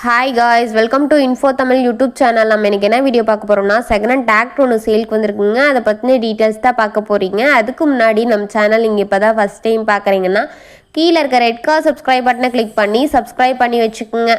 Hi guys, welcome to info Tamil YouTube channel. நம்ம எனக்கு என்ன வீடியோ பார்க்க போகிறோம்னா, செகண்ட் ஹேண்ட் டிராக்டர் ஒன்று சேலுக்கு வந்திருக்குங்க. அதை பற்றின டீட்டெயில்ஸ் தான் பார்க்க போகிறீங்க. அதுக்கு முன்னாடி நம்ம சேனல் இங்கே இப்போ தான் ஃபஸ்ட் டைம் பார்க்குறீங்கன்னா கீழே இருக்க ரெட் கலர் சப்ஸ்கிரைப் பட்டனை கிளிக் பண்ணி சப்ஸ்கிரைப் பண்ணி வச்சுக்கோங்க.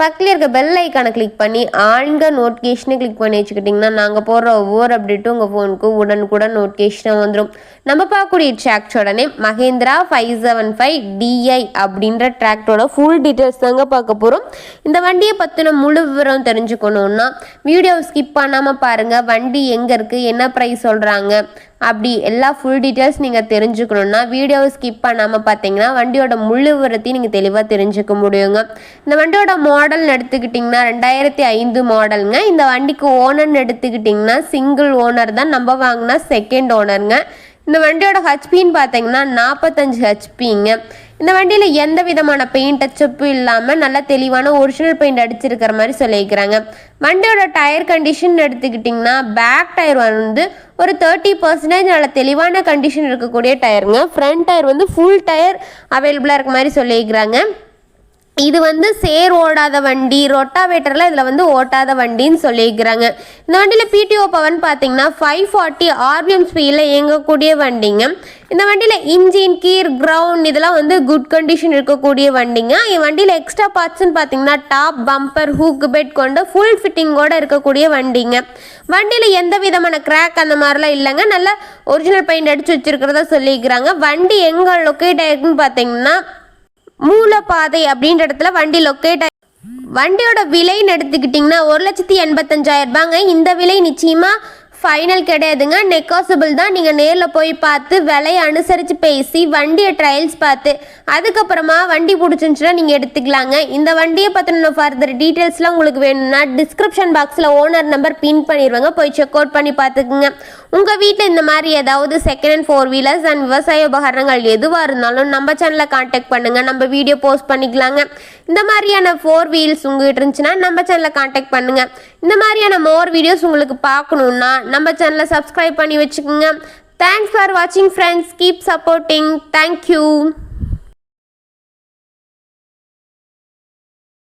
பக்கத்தில் இருக்க பெல் ஐக்கானை கிளிக் பண்ணி ஆன்க நோட்டிஃபிகேஷனை கிளிக் பண்ணி வச்சுக்கிட்டிங்கன்னா நாங்கள் போடுற ஒவ்வொரு அப்டேட்டும் உங்கள் ஃபோனுக்கு உடனுக்குடன் நோட்டிஃபிகேஷனாக வந்துடும். நம்ம பார்க்கக்கூடிய டிராக்டரோட நேம் மஹேந்திரா 575 DI அப்படின்ற டிராக்டரோட ஃபுல் டீட்டெயில்ஸ் தாங்க பார்க்க போகிறோம். இந்த வண்டியை பற்றின முழு விவரம் தெரிஞ்சுக்கணுன்னா வீடியோவை ஸ்கிப் பண்ணாமல் பாருங்கள். வண்டி எங்கே இருக்குது, என்ன ப்ரைஸ் சொல்கிறாங்க, அப்படி எல்லா ஃபுல் டீட்டெயில்ஸ் நீங்கள் தெரிஞ்சுக்கணுன்னா வீடியோவை ஸ்கிப் பண்ணாமல் பார்த்தீங்கன்னா வண்டியோட முழு விவரத்தையும் நீங்கள் தெளிவாக தெரிஞ்சுக்க முடியுங்க. இந்த வண்டியோட மாடல்னு எடுத்துக்கிட்டிங்கன்னா 2005 மாடலுங்க. இந்த வண்டிக்கு ஓனர்னு எடுத்துக்கிட்டிங்கன்னா சிங்கிள் ஓனர் தான். நம்ம வாங்கினா செகண்ட் ஓனருங்க. இந்த வண்டியோட ஹெச்பின்னு பார்த்தீங்கன்னா 45 ஹெச்பிங்க. இந்த வண்டியில் எந்த விதமான பெயிண்ட் டச்சப்பும் இல்லாமல் நல்ல தெளிவான ஒரிஜினல் பெயிண்ட் அடிச்சிருக்கிற மாதிரி சொல்லியிருக்கிறாங்க. வண்டியோட டயர் கண்டிஷன் எடுத்துக்கிட்டிங்கன்னா பேக் டயர் வந்து ஒரு 30% நல்ல தெளிவான கண்டிஷன் இருக்கக்கூடிய டயருங்க. ஃப்ரண்ட் டயர் வந்து ஃபுல் டயர் அவைலபிளாக இருக்க மாதிரி சொல்லியிருக்கிறாங்க. இது வந்து சேர் ஓடாத வண்டி, ரொட்டாவேட்டரில் இதில் வந்து ஓட்டாத வண்டின்னு சொல்லியிருக்கிறாங்க. இந்த வண்டியில் பிடிஓ பவர்னு பார்த்தீங்கன்னா 540 RPM ஸ்பீடில் இயங்கக்கூடிய வண்டிங்க. இந்த வண்டியில் இன்ஜின், கீர், கிரவுண்ட் இதெல்லாம் வந்து குட் கண்டிஷன் இருக்கக்கூடிய வண்டிங்க. இந்த வண்டியில் எக்ஸ்ட்ரா பார்ட்ஸ்ன்னு பார்த்தீங்கன்னா டாப், பம்பர், ஹூக், பெட் கொண்டு ஃபுல் ஃபிட்டிங்கோடு இருக்கக்கூடிய வண்டிங்க. வண்டியில் எந்த விதமான கிராக் அந்த மாதிரிலாம் இல்லைங்க. நல்ல ஒரிஜினல் பெயிண்ட் அடித்து வச்சுருக்கிறதா சொல்லியிருக்கிறாங்க. வண்டி எங்கே லொக்கேட் ஆகிருக்குன்னு பார்த்தீங்கன்னா மூலப்பாதை அப்படின்ற இடத்துல வண்டி லொக்கேட் ஆகி. வண்டியோட விலைன்னு எடுத்துக்கிட்டிங்கன்னா 1,85,000 ரூபாங்க. இந்த விலை நிச்சயமாக ஃபைனல் கிடையாதுங்க, நெகோசியபிள் தான். நீங்கள் நேரில் போய் பார்த்து விலையை அனுசரித்து பேசி வண்டியை ட்ரையல்ஸ் பார்த்து அதுக்கப்புறமா வண்டி பிடிச்சிருந்துச்சுன்னா நீங்கள் எடுத்துக்கலாங்க. இந்த வண்டியை பற்றின ஃபர்தர் டீட்டெயில்ஸ்லாம் உங்களுக்கு வேணும்னா டிஸ்கிரிப்ஷன் பாக்ஸில் ஓனர் நம்பர் பின் பண்ணிடுவாங்க, போய் செக் அவுட் பண்ணி பார்த்துக்குங்க. உங்கள் வீட்டில் இந்த மாதிரி ஏதாவது செகண்ட் ஹேண்ட் 4 வீலர்ஸ் அண்ட் விவசாய உபகரணங்கள் எதுவாக இருந்தாலும் நம்ம சேனலில் கான்டாக்ட் பண்ணுங்கள், நம்ம வீடியோ போஸ்ட் பண்ணிக்கலாங்க. இந்த மாதிரியான 4 வீல்ஸ் உங்கள்கிட்ட இருந்துச்சுன்னா நம்ம சேனலில் கான்டாக்ட் பண்ணுங்கள். இந்த மாதிரியான மோர் வீடியோஸ் உங்களுக்கு பார்க்கணுன்னா நம்ம சேனலை சப்ஸ்கிரைப் பண்ணி வச்சுக்கோங்க. தேங்க்ஸ் ஃபார் வாட்சிங் ஃப்ரெண்ட்ஸ். Keep supporting. தேங்க்யூ.